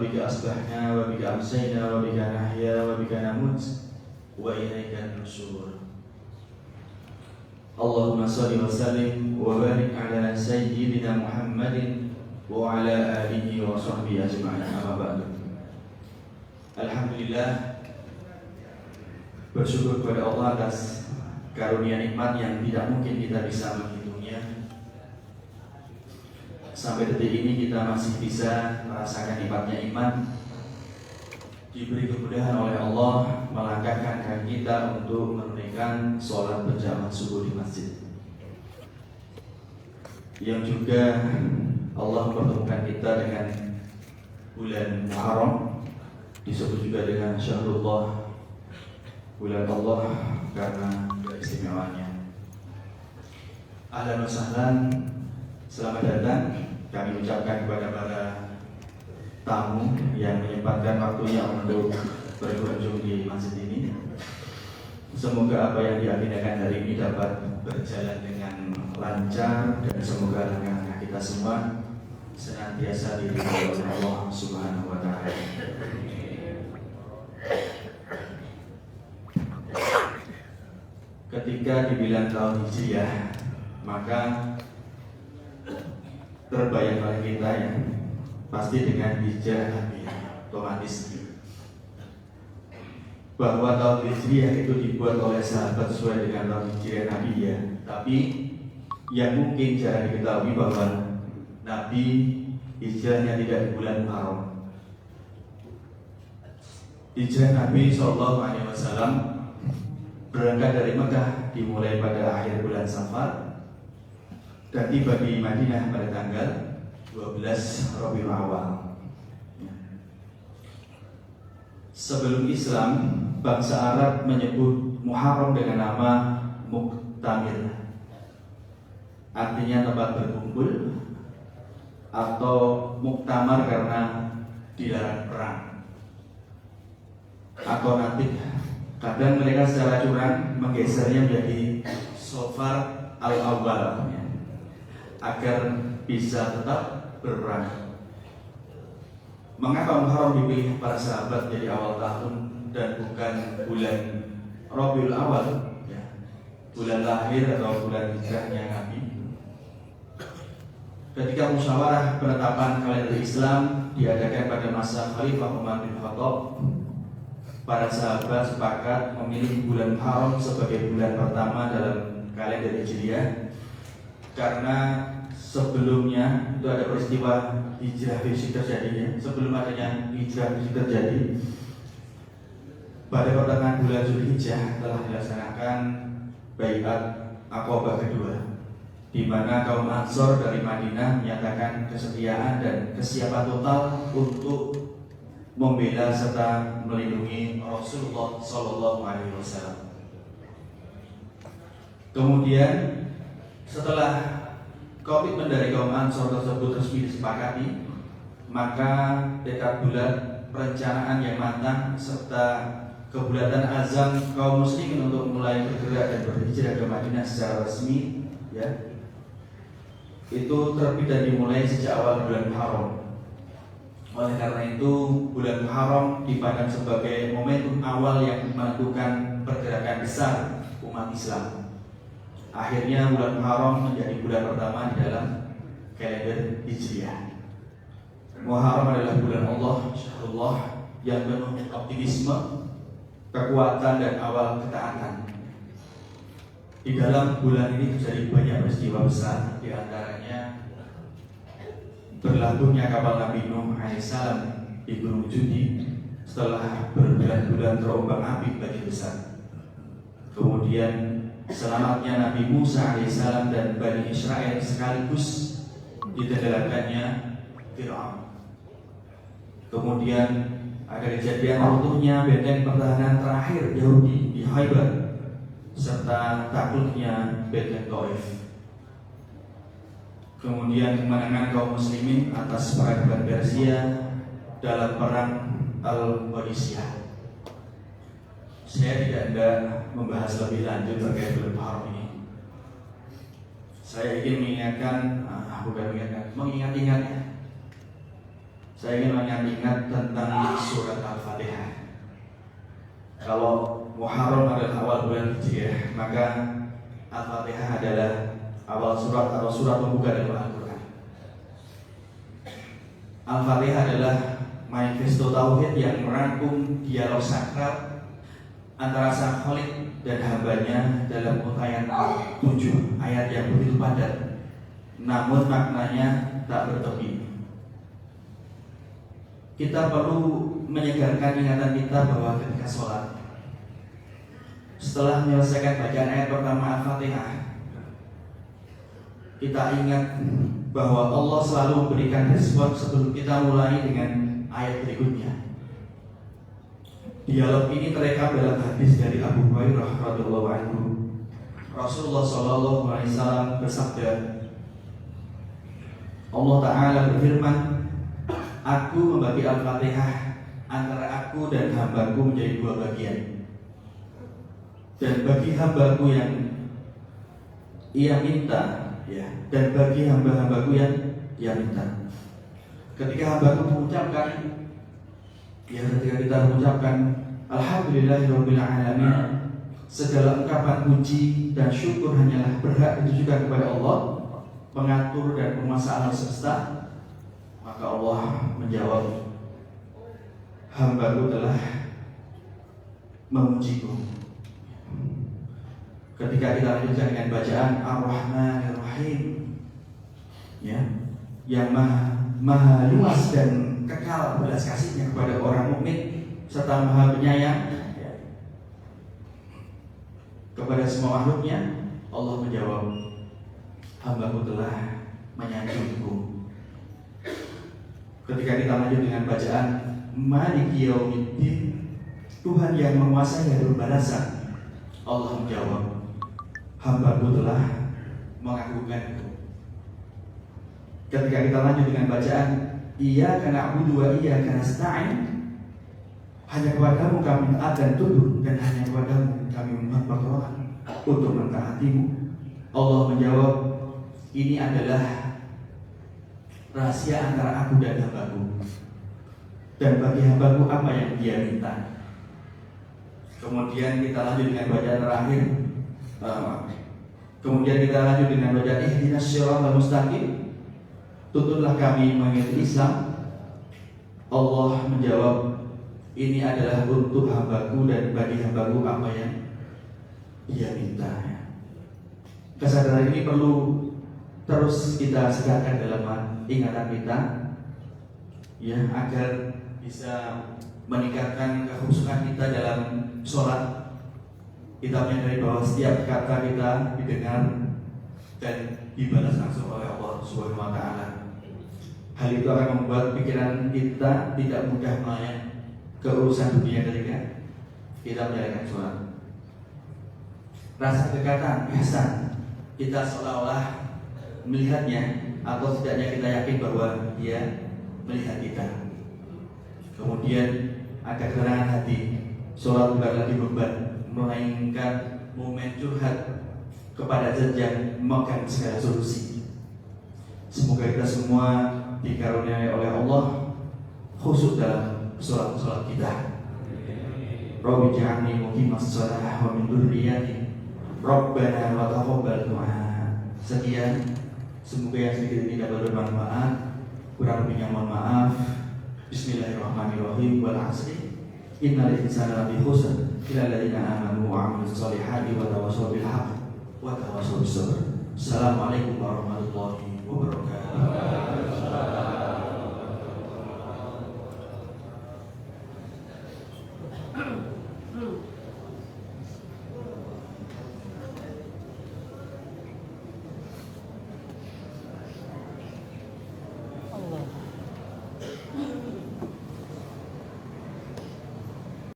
بك أصبحنا وبك أمسينا وبك نحيا وبك نموت وإليك النشور. اللهم صل وسلم وبارك على سيدنا محمد وعلى آله وصحبه أجمعين. Amma ba'du. Alhamdulillah, bersyukur kepada Allah atas karunia nikmat yang tidak mungkin kita bisa menghitungnya. Sampai detik ini kita masih bisa merasakan nikmatnya iman, diberi kemudahan oleh Allah melangkahkan kaki kita untuk menunaikan sholat berjamaah subuh di masjid, yang juga Allah mempertemukan kita dengan bulan Muharram, disebut juga dengan Syahrullah, bulan Allah karena keistimewaannya. Ahlan wa sahlan, selamat datang kami ucapkan kepada para tamu yang menyempatkan waktunya untuk berkunjung di masjid ini. Semoga apa yang diagendakan hari ini dapat berjalan dengan lancar dan semoga langkah kita semua senantiasa diridhoi oleh Allah Subhanahu wa taala. Ketika dibilang tahun Hijriah, maka terbayang oleh kita ya, pasti dengan hijrah Nabi, otomatis bahwa tahun Hijriah itu dibuat oleh sahabat sesuai dengan tahun Hijriah Nabi ya. Tapi yang mungkin jarang diketahui bahwa Nabi hijrahnya tidak di bulan Muharram. Hijrah Nabi SAW berangkat dari Mekah dimulai pada akhir bulan Safar dan tiba di Madinah pada tanggal 12 Rabiul Awal. Sebelum Islam, bangsa Arab menyebut Muharram dengan nama Muktamir, artinya tempat berkumpul, atau Muktamar karena dilarang perang, atau nanti kadang mereka secara curang menggesernya menjadi Safar al-Awwal agar bisa tetap berperang. Mengapa Muharram dipilih para sahabat jadi awal tahun dan bukan bulan Rabiul Awal ya, bulan lahir atau bulan hijrahnya Nabi? Ketika musyawarah penetapan kalender Islam diadakan pada masa Khalifah Umar bin Khattab, para sahabat sepakat memilih bulan Muharram sebagai bulan pertama dalam kalender Hijriah karena sebelumnya itu ada peristiwa hijrah fisik terjadinya. Sebelum adanya hijrah fisik terjadi, pada pertengahan bulan Zulhijjah telah dilaksanakan Bai'at Aqabah kedua, di mana kaum Ansor dari Madinah menyatakan kesetiaan dan kesiapan total untuk membela serta melindungi Rasulullah SAW. Kemudian setelah komitmen dari kaum Ansor tersebut resmi disepakati, maka tekad bulat, perencanaan yang matang, serta kebulatan azam kaum muslimin untuk mulai bergerak dan berhijrah ke Madinah secara resmi ya, itu terbit dan dimulai sejak awal bulan Muharram. Oleh karena itu, bulan Muharram dipandang sebagai momentum awal yang menentukan pergerakan besar umat Islam. Akhirnya bulan Muharram menjadi bulan pertama di dalam kalender Hijriah. Muharram adalah bulan Allah, Syahrullah, yang penuh optimisme, kekuatan dan awal ketaatan. Di dalam bulan ini terjadi banyak peristiwa besar, di antaranya berlabuhnya kapal Nabi Nuh alaihissalam di Gunung Judi setelah berbulan-bulan terombang-ambing banjir besar. Kemudian selamatnya Nabi Musa alaihissalam dan Bani Israel sekaligus ditenggelamkannya Fir'aun. Kemudian ada kejadian runtuhnya benteng pertahanan terakhir Yahudi di Khaybar serta takluknya benteng Taif. Kemudian kemenangan kaum muslimin atas peradaban Persia dalam perang Al-Qadisiyah. Saya tidak membahas lebih lanjut terkait bulan Muharram ini. Saya ingin mengingat-ingatnya saya ingin mengingat tentang surat Al-Fatihah. Kalau Muharram adalah awal bulan Hijriah, maka Al-Fatihah adalah awal surat atau surat pembuka dalam Al-Quran. Al-Fatihah adalah manifesto tauhid yang merangkum dialog sakral antara Sang Khalik dan hambanya dalam uraian 7 ayat yang begitu padat, namun maknanya tak bertepi. Kita perlu menyegarkan ingatan kita bahwa ketika sholat, setelah menyelesaikan bacaan ayat pertama Al-Fatihah, kita ingat bahwa Allah selalu memberikan respon sebelum kita mulai dengan ayat berikutnya. Dialog ini terekam dalam hadis dari Abu Hurairah radhiyallahu anhu. Rasulullah sallallahu alaihi wasallam bersabda, Allah Ta'ala berfirman, Aku membagi Al-Fatihah antara aku dan hambaku menjadi 2 bagian. Dan bagi hambaku yang ia minta, ya, dan bagi hamba-hambaku yang ia minta. Ketika hambaku mengucapkan, ya, ketika kita mengucapkan Alhamdulillahirabbil alamin, segala ungkapan puji dan syukur hanyalah berhak ditujukan kepada Allah, pengatur dan penguasa alam semesta, maka Allah menjawab, hambaku telah memujiku. Ketika kita lanjutkan dengan bacaan Ar-Rahmanir-Rahim, ya, yang maha luas dan kekal belas kasihnya kepada orang mukmin serta maha penyayang, ya, kepada semua makhluknya, Allah menjawab, hambaku telah menyanjungku. Ketika kita lanjut dengan bacaan Maliki Yaumiddin, Tuhan yang menguasai hari pembalasan, Allah menjawab, hambaku telah mengagungkanku. Ketika kita lanjut dengan bacaan Iyyaka na'budu wa iyyaka nasta'in, hanya kepadamu kami taat dan tunduk, dan hanya kepadamu kami memohon pertolongan untuk mentaatimu, Allah menjawab, ini adalah rahasia antara aku dan hambaku, dan bagi hambaku apa yang dia minta. Kemudian kita lanjut dengan bacaan terakhir. Kemudian kita lanjut dengan bacaan Ihdinas Shiratal Mustaqim, tuntunlah kami mengikuti Islam. Allah menjawab, ini adalah untuk hambaku dan bagi hambaku apa yang dia minta. Kesadaran ini perlu terus kita segarkan dalam ingatan kita, ya, agar bisa meningkatkan kekhusyukan kita dalam sholat. Kita menyadari bahwa setiap kata kita didengar dan dibalas langsung oleh Allah Subhanahu wa Ta'ala. Hal itu akan membuat pikiran kita tidak mudah melayang ke urusan dunia ketika kita menjalankan sholat. Rasa kekatan, ihsan, kita seolah-olah melihatnya, atau setidaknya kita yakin bahwa dia melihat kita. Kemudian ada keterangan hati, sholat bukan lagi beban, melainkan momen curhat kepada zat yang memegang segala solusi. Semoga kita semua dikaruniai oleh Allah khusyuk dalam sholat kita. Rabbi ja'alni muqimas shalah wa min dzurriyyati Rabbana wa taqabbal du'a. Sekian, semoga yang sedikit ini dapat bermanfaat, kurang lebihnya mohon maaf. Bismillahirrahmanirrahim. Wal 'asri innal insana lafi khusr illa alladziina aamanu wa 'amilus shalihati wa tawassaw bil haqq wa tawassaw bis sabr. Assalamualaikum warahmatullahi wabarakatuh.